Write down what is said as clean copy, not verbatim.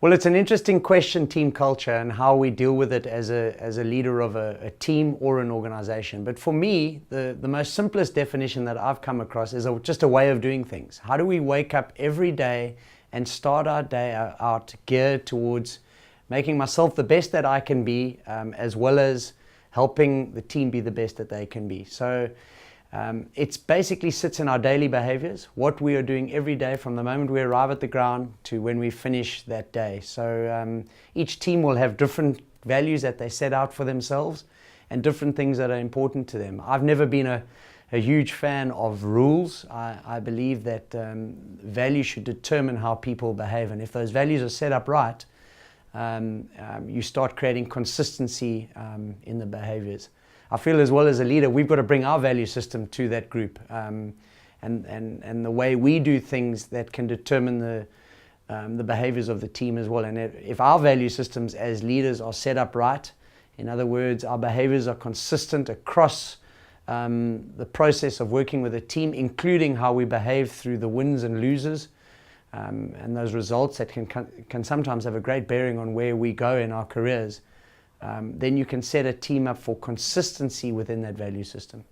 Well, it's an interesting question, team culture, and how we deal with it as a leader of a team or an organization. But for me, the most simplest definition that I've come across is just a way of doing things. How do we wake up every day and start our day out geared towards making myself the best that I can be, as well as helping the team be the best that they can be. So it basically sits in our daily behaviors, what we are doing every day from the moment we arrive at the ground to when we finish that day. So each team will have different values that they set out for themselves and different things that are important to them. I've never been a huge fan of rules. I believe that values should determine how people behave, and if those values are set up right, you start creating consistency in the behaviors. I feel as well as a leader, we've got to bring our value system to that group, and the way we do things that can determine the behaviors of the team as well. And if our value systems as leaders are set up right, in other words, our behaviors are consistent across the process of working with a team, including how we behave through the wins and losers, and those results that can sometimes have a great bearing on where we go in our careers, then you can set a team up for consistency within that value system.